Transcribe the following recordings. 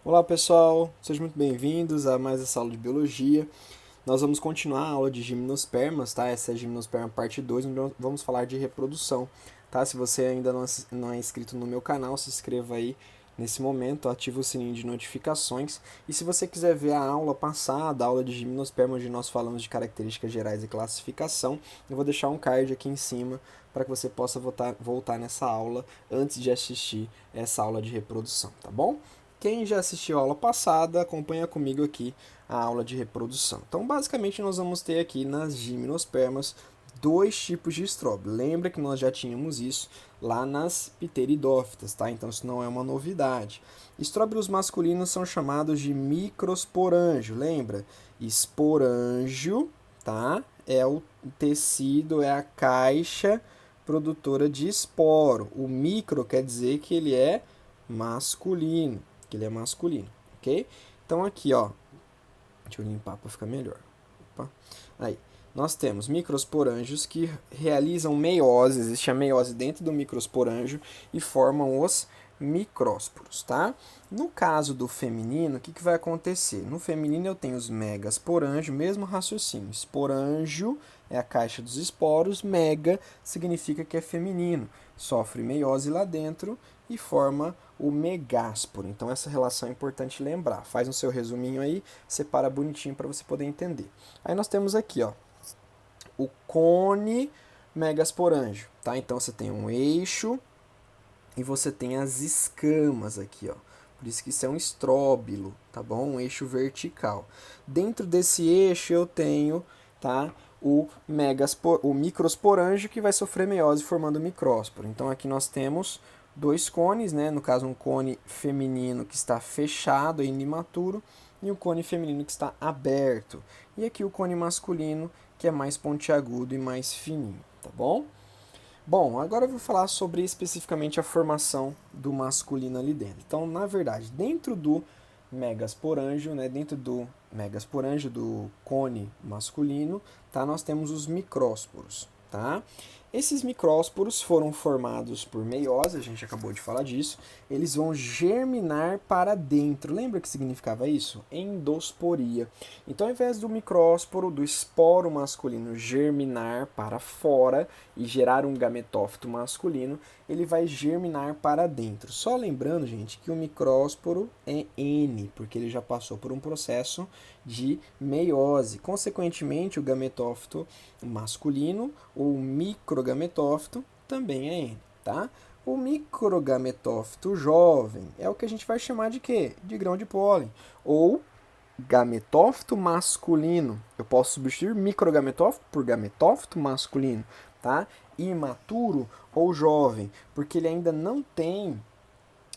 Olá pessoal, sejam muito bem-vindos a mais essa aula de Biologia. Nós vamos continuar a aula de gimnospermas, tá? Essa é a gimnosperma parte 2, onde vamos falar de reprodução, tá? Se você ainda não é inscrito no meu canal, se inscreva aí nesse momento, ativa o sininho de notificações. E se você quiser ver a aula passada, a aula de gimnosperma, onde nós falamos de características gerais e classificação, eu vou deixar um card aqui em cima para que você possa voltar nessa aula antes de assistir essa aula de reprodução, tá bom? Quem já assistiu a aula passada, acompanha comigo aqui a aula de reprodução. Então, basicamente, nós vamos ter aqui nas gimnospermas dois tipos de estróbilo. Lembra que nós já tínhamos isso lá nas pteridófitas, tá? Então, isso não é uma novidade. Estróbilos masculinos são chamados de microsporângio. Lembra? Esporângio, tá? É o tecido, é a caixa produtora de esporo. O micro quer dizer que ele é masculino, ok? Então aqui, ó, deixa eu limpar para ficar melhor. Opa. Aí, nós temos microsporângios que realizam meiose, existe a meiose dentro do microsporângio e formam os micrósporos, tá? No caso do feminino, o que vai acontecer? No feminino eu tenho os megasporângios, mesmo raciocínio. Esporângio é a caixa dos esporos, mega significa que é feminino, sofre meiose lá dentro e forma o megásporo. Então essa relação é importante lembrar. Faz um seu resuminho aí, separa bonitinho para você poder entender. Aí nós temos aqui, ó, o cone megasporângio, tá? Então você tem um eixo e você tem as escamas aqui, ó. Por isso que isso é um estróbilo, tá bom? Um eixo vertical. Dentro desse eixo eu tenho, tá, o microsporângio que vai sofrer meiose formando micrósporo. Então aqui nós temos dois cones, né? No caso um cone feminino que está fechado, ainda imaturo, e um cone feminino que está aberto. E aqui o cone masculino que é mais pontiagudo e mais fininho, tá bom? Bom, agora eu vou falar sobre especificamente a formação do masculino ali dentro. Então, na verdade, dentro do megasporângio, né, dentro do megasporângio do cone masculino, tá, nós temos os micrósporos, tá? Esses micrósporos foram formados por meiose, a gente acabou de falar disso. Eles vão germinar para dentro. Lembra que significava isso? Endosporia. Então, ao invés do micrósporo, do esporo masculino germinar para fora e gerar um gametófito masculino, ele vai germinar para dentro. Só lembrando, gente, que o micrósporo é N, porque ele já passou por um processo de meiose. Consequentemente, o gametófito masculino, ou microgametófito, também é N, tá? O microgametófito jovem é o que a gente vai chamar de quê? De grão de pólen, ou gametófito masculino. Eu posso substituir microgametófito por gametófito masculino, tá? Imaturo ou jovem, porque ele ainda não tem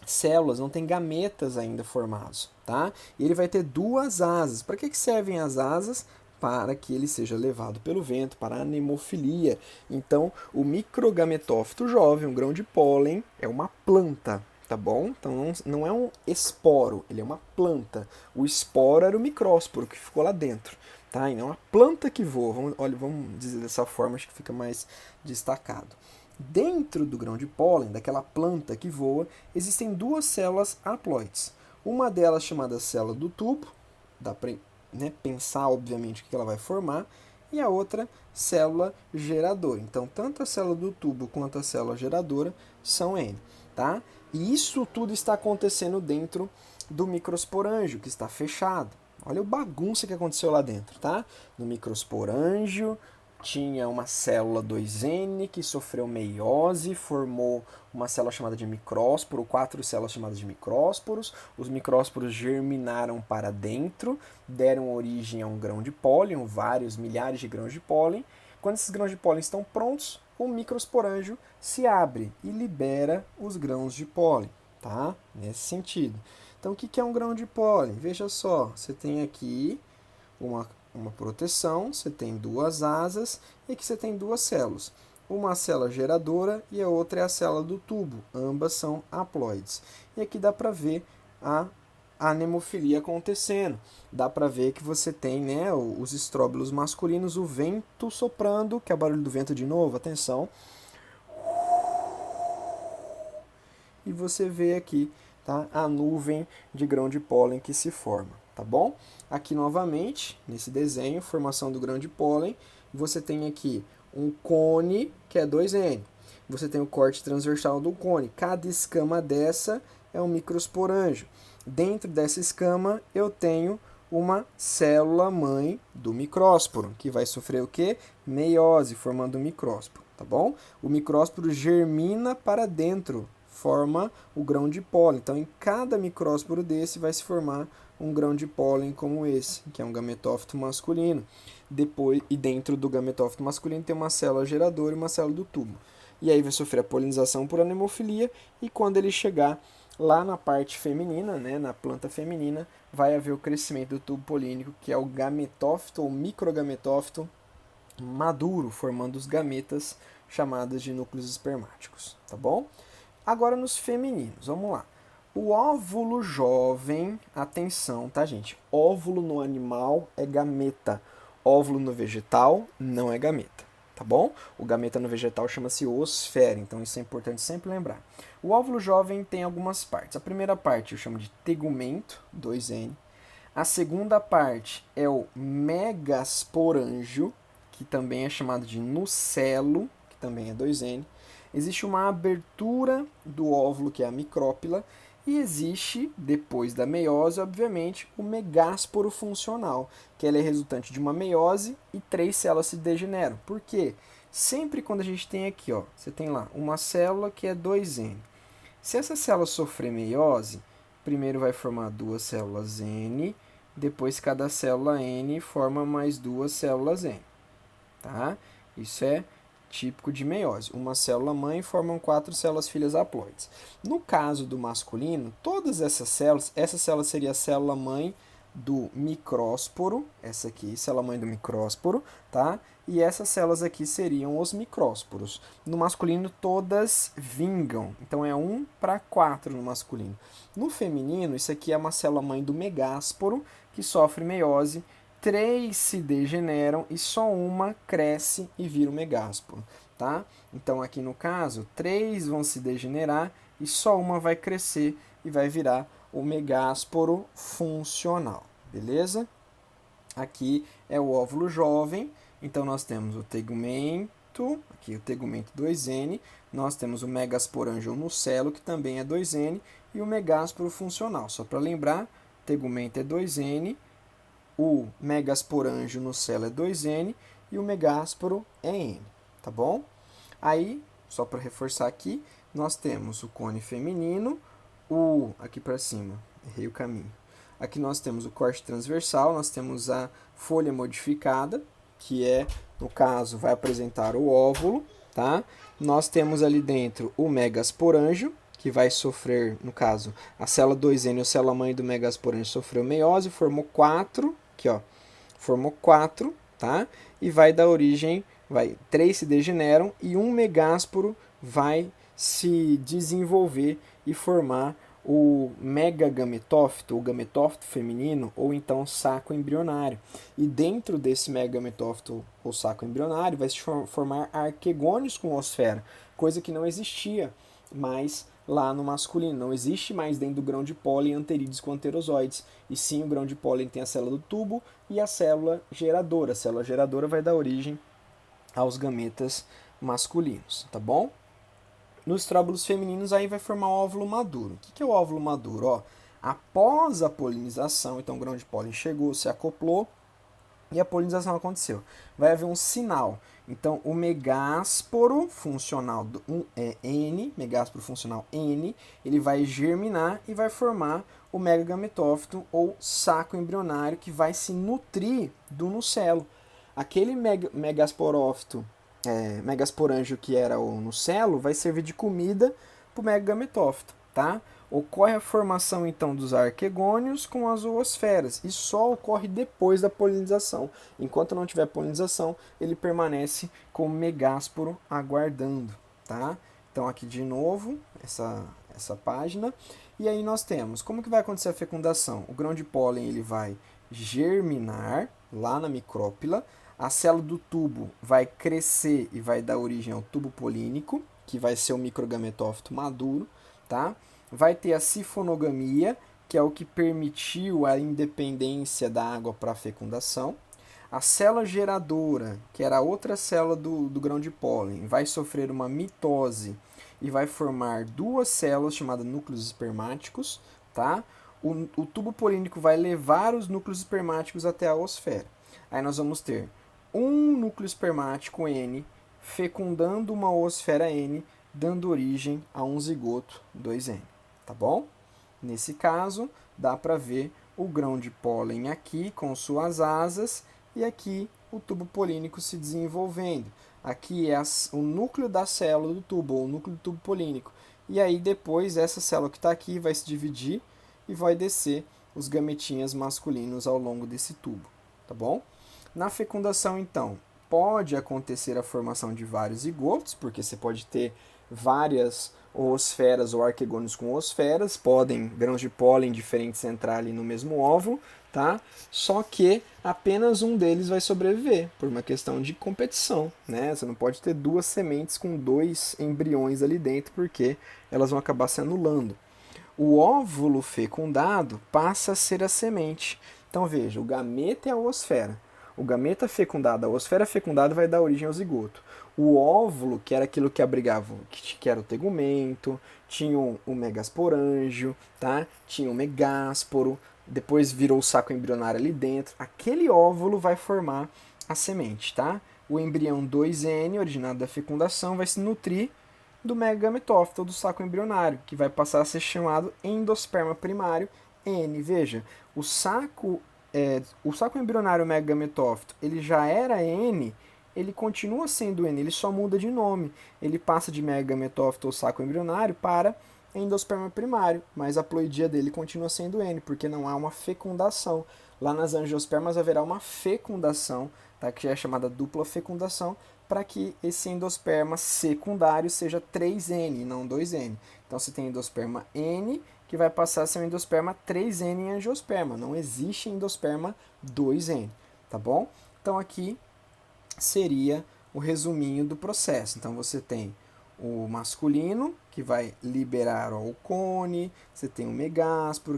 células, não tem gametas ainda formados, tá? E ele vai ter duas asas. Para que servem as asas? Para que ele seja levado pelo vento, para a anemofilia. Então, o microgametófito jovem, um grão de pólen, é uma planta, tá bom? Então, não é um esporo, ele é uma planta. O esporo era o micrósporo que ficou lá dentro, tá? E não é uma planta que voa. Vamos dizer dessa forma, acho que fica mais destacado. Dentro do grão de pólen, daquela planta que voa, existem duas células haploides. Uma delas chamada célula do tubo, dá para, né, pensar obviamente o que ela vai formar, e a outra célula geradora. Então, tanto a célula do tubo quanto a célula geradora são N, tá? E isso tudo está acontecendo dentro do microsporângio, que está fechado. Olha o bagunça que aconteceu lá dentro, tá? No microsporângio tinha uma célula 2N que sofreu meiose, formou uma célula chamada de micrósporo, quatro células chamadas de micrósporos. Os micrósporos germinaram para dentro, deram origem a um grão de pólen, vários milhares de grãos de pólen. Quando esses grãos de pólen estão prontos, o microsporângio se abre e libera os grãos de pólen, tá? Nesse sentido. Então, o que é um grão de pólen? Veja só, você tem aqui uma proteção, você tem duas asas e aqui você tem duas células. Uma célula geradora e a outra é a célula do tubo. Ambas são haploides. E aqui dá para ver a anemofilia acontecendo. Dá para ver que você tem, né, os estróbilos masculinos, o vento soprando, que é o barulho do vento de novo, atenção. E você vê aqui tá? A nuvem de grão de pólen que se forma, tá bom? Aqui novamente, nesse desenho, formação do grão de pólen, você tem aqui um cone, que é 2N. Você tem o corte transversal do cone. Cada escama dessa é um microsporângio. Dentro dessa escama, eu tenho uma célula-mãe do micrósporo, que vai sofrer o quê? Meiose, formando um micrósporo, tá bom? O micrósporo germina para dentro, forma o grão de pólen. Então, em cada micrósporo desse vai se formar um grão de pólen como esse, que é um gametófito masculino. Depois, e dentro do gametófito masculino tem uma célula geradora e uma célula do tubo. E aí vai sofrer a polinização por anemofilia, e quando ele chegar lá na parte feminina, né, na planta feminina, vai haver o crescimento do tubo polínico, que é o gametófito ou microgametófito maduro, formando os gametas chamados de núcleos espermáticos, tá bom? Agora nos femininos, vamos lá. O óvulo jovem, atenção, tá, gente? Óvulo no animal é gameta, óvulo no vegetal não é gameta, tá bom? O gameta no vegetal chama-se oosfera, então isso é importante sempre lembrar. O óvulo jovem tem algumas partes. A primeira parte eu chamo de tegumento, 2N. A segunda parte é o megasporângio, que também é chamado de nucelo, que também é 2N. Existe uma abertura do óvulo, que é a micrópila, e existe, depois da meiose, obviamente, o megásporo funcional, que ele é resultante de uma meiose e 3 células se degeneram. Por quê? Sempre quando a gente tem aqui, ó, você tem lá uma célula que é 2N. Se essa célula sofrer meiose, primeiro vai formar 2 células N, depois cada célula N forma mais 2 células N. Tá? Isso é típico de meiose. Uma célula mãe formam 4 células filhas haploides. No caso do masculino, todas essas célula seria a célula mãe do micrósporo, essa aqui, célula mãe do micrósporo, tá? E essas células aqui seriam os micrósporos. No masculino, todas vingam, então é 1:4 no masculino. No feminino, isso aqui é uma célula mãe do megásporo, que sofre meiose, 3 se degeneram e só uma cresce e vira o megásporo, tá? Então, aqui no caso, 3 vão se degenerar e só uma vai crescer e vai virar o megásporo funcional, beleza? Aqui é o óvulo jovem, então nós temos o tegumento, aqui o tegumento 2N, nós temos o megasporângio nucelo, que também é 2N, e o megásporo funcional. Só para lembrar, tegumento é 2N, o megasporângio nucelo é 2N e o megásporo é N, tá bom? Aí, só para reforçar aqui, nós temos o cone feminino, aqui para cima, errei o caminho. Aqui nós temos o corte transversal, nós temos a folha modificada, que é, no caso, vai apresentar o óvulo, tá? Nós temos ali dentro o megasporângio, que vai sofrer, no caso, a célula 2N, a célula mãe do megasporângio sofreu meiose, formou 4, aqui ó, formou 4, tá? E vai dar origem, 3 se degeneram e um megásporo vai se desenvolver e formar o megagametófito, o gametófito feminino, ou então saco embrionário. E dentro desse megagametófito, ou saco embrionário, vai se formar arquegônios com osfera, coisa que não existia mais lá no masculino. Não existe mais dentro do grão de pólen anterídeos com anterozoides, e sim o grão de pólen tem a célula do tubo e a célula geradora. A célula geradora vai dar origem aos gametas masculinos, tá bom? Nos tróbulos femininos aí vai formar o óvulo maduro. O que é o óvulo maduro? Ó, após a polinização, então o grão de pólen chegou, se acoplou e a polinização aconteceu. Vai haver um sinal. Então o megásporo funcional é N, megásporo funcional N, ele vai germinar e vai formar o megagametófito ou saco embrionário que vai se nutrir do nucelo. Aquele megasporófito, megasporângio que era o nucelo, vai servir de comida para o megagametófito, tá? Ocorre a formação então dos arquegônios com as zoosferas e só ocorre depois da polinização. Enquanto não tiver polinização, ele permanece como megásporo aguardando, tá? Então aqui de novo essa página. E aí nós temos, como que vai acontecer a fecundação? O grão de pólen ele vai germinar lá na micrópila, a célula do tubo vai crescer e vai dar origem ao tubo polínico, que vai ser o microgametófito maduro, tá? vai ter a sifonogamia, que é o que permitiu a independência da água para a fecundação. A célula geradora, que era a outra célula do grão de pólen, vai sofrer uma mitose e vai formar duas células chamadas núcleos espermáticos, tá? O tubo polínico vai levar os núcleos espermáticos até a oosfera. Aí nós vamos ter um núcleo espermático N fecundando uma oosfera N, dando origem a um zigoto 2N, tá bom? Nesse caso, dá para ver o grão de pólen aqui com suas asas e aqui o tubo polínico se desenvolvendo. Aqui é o núcleo da célula do tubo, ou o núcleo do tubo polínico. E aí depois essa célula que está aqui vai se dividir e vai descer os gametinhas masculinos ao longo desse tubo, tá bom? Na fecundação, então, pode acontecer a formação de vários zigotos, porque você pode ter várias oosferas ou arquegônios com oosferas, podem grãos de pólen diferentes entrar ali no mesmo óvulo, tá? Só que apenas um deles vai sobreviver, por uma questão de competição, né? Você não pode ter duas sementes com dois embriões ali dentro, porque elas vão acabar se anulando. O óvulo fecundado passa a ser a semente. Então veja, o gameta é a oosfera. O gameta fecundado, a oosfera fecundada vai dar origem ao zigoto. O óvulo, que era aquilo que abrigava, que era o tegumento, tinha o megasporângio, tá? Tinha o megásporo, depois virou o saco embrionário ali dentro. Aquele óvulo vai formar a semente, tá? O embrião 2N, originado da fecundação, vai se nutrir do megagametófito, ou do saco embrionário, que vai passar a ser chamado endosperma primário N. Veja, o saco embrionário megagametófito, ele já era N, ele continua sendo N, ele só muda de nome. Ele passa de megagametófito ou saco embrionário para endosperma primário, mas a ploidia dele continua sendo N, porque não há uma fecundação. Lá nas angiospermas haverá uma fecundação, tá, que é chamada dupla fecundação, para que esse endosperma secundário seja 3N, não 2N. Então você tem endosperma N, que vai passar a ser um endosperma 3N em angiosperma. Não existe endosperma 2N, tá bom? Então aqui seria o resuminho do processo. Então você tem o masculino, que vai liberar o cone, você tem o megásporo,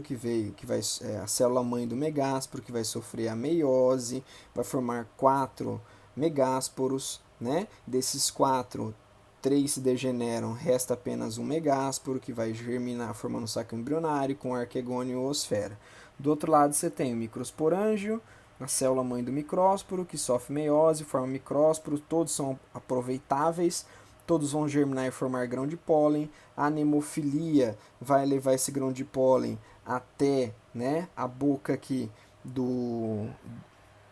a célula mãe do megásporo, que vai sofrer a meiose, vai formar 4 megásporos, né? Desses 4, 3 se degeneram, resta apenas um megásporo, que vai germinar formando saco embrionário com arquegônio ou osfera. Do outro lado você tem o microsporângio, a célula mãe do micrósporo, que sofre meiose, forma micrósporo, todos são aproveitáveis, todos vão germinar e formar grão de pólen. A anemofilia vai levar esse grão de pólen até, né, a boca aqui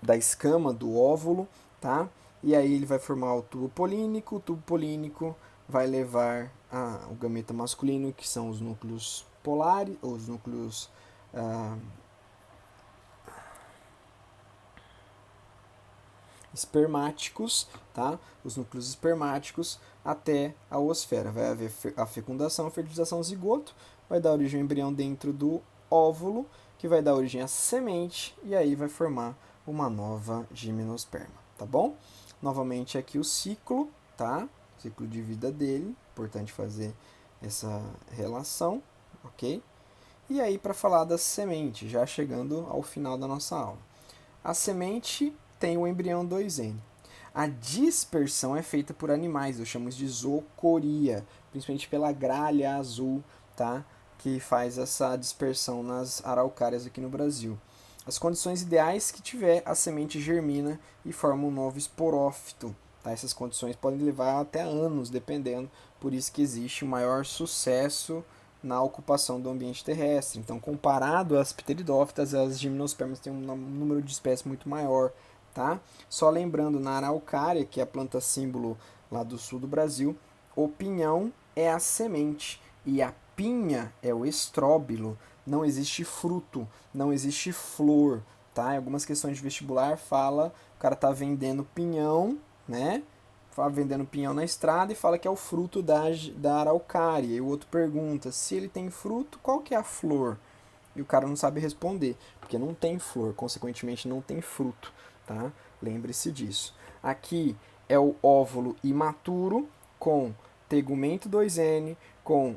da escama do óvulo, tá? E aí ele vai formar o tubo polínico vai levar o gameta masculino, que são os núcleos polares, ou os núcleos espermáticos, tá? Os núcleos espermáticos até a oosfera. Vai haver a fecundação, a fertilização, zigoto, vai dar origem ao embrião dentro do óvulo, que vai dar origem à semente, e aí vai formar uma nova gimnosperma, tá bom? Novamente aqui o ciclo, tá? O ciclo de vida dele, importante fazer essa relação, ok? E aí para falar da semente, já chegando ao final da nossa aula. A semente tem o embrião 2N. A dispersão é feita por animais, eu chamo de zoocoria, principalmente pela gralha azul, tá? Que faz essa dispersão nas araucárias aqui no Brasil. As condições ideais que tiver, a semente germina e forma um novo esporófito. Tá? Essas condições podem levar até anos, dependendo, por isso que existe o maior sucesso na ocupação do ambiente terrestre. Então, comparado às pteridófitas, as gimnospermas têm um número de espécies muito maior. Tá? Só lembrando, na araucária, que é a planta símbolo lá do sul do Brasil, o pinhão é a semente e a pinha é o estróbilo. Não existe fruto, não existe flor, tá? Em algumas questões de vestibular fala, o cara tá vendendo pinhão, né? Fala vendendo pinhão na estrada e fala que é o fruto da araucária. E o outro pergunta, se ele tem fruto, qual que é a flor? E o cara não sabe responder, porque não tem flor, consequentemente não tem fruto, tá? Lembre-se disso. Aqui é o óvulo imaturo com tegumento 2N, com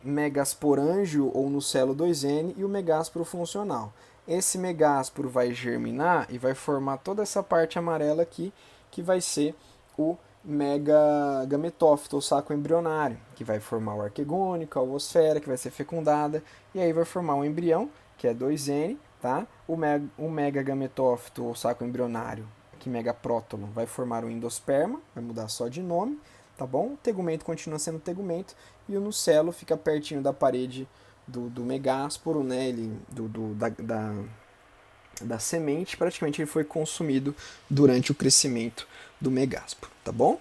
megasporângio ou nucelo 2N e o megásporo funcional. Esse megásporo vai germinar e vai formar toda essa parte amarela aqui, que vai ser o megagametófito, ou saco embrionário, que vai formar o arquegônico, a ovosfera, que vai ser fecundada, e aí vai formar o embrião, que é 2N, tá? O megagametófito, ou saco embrionário, que megaprótolo, vai formar o endosperma, vai mudar só de nome, tá bom? O tegumento continua sendo tegumento, e o nucelo fica pertinho da parede do megásporo, né? Da semente, praticamente ele foi consumido durante o crescimento do megásporo, tá bom?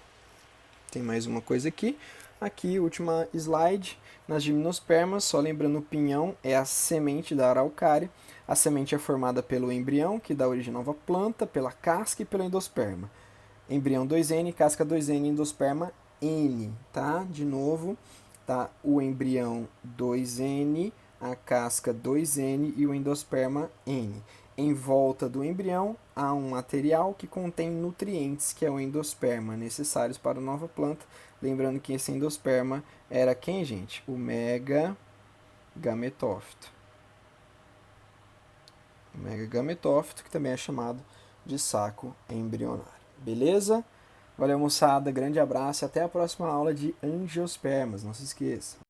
Tem mais uma coisa aqui. Aqui, última slide. Nas gimnospermas, só lembrando, o pinhão é a semente da araucária. A semente é formada pelo embrião, que dá origem à nova planta, pela casca e pelo endosperma. Embrião 2N, casca 2N, endosperma N, tá? De novo, tá? O embrião 2N, a casca 2N e o endosperma N. Em volta do embrião há um material que contém nutrientes, que é o endosperma, necessários para a nova planta. Lembrando que esse endosperma era quem, gente? O megagametófito. O megagametófito, que também é chamado de saco embrionário. Beleza? Valeu, moçada. Grande abraço e até a próxima aula de angiospermas. Não se esqueça.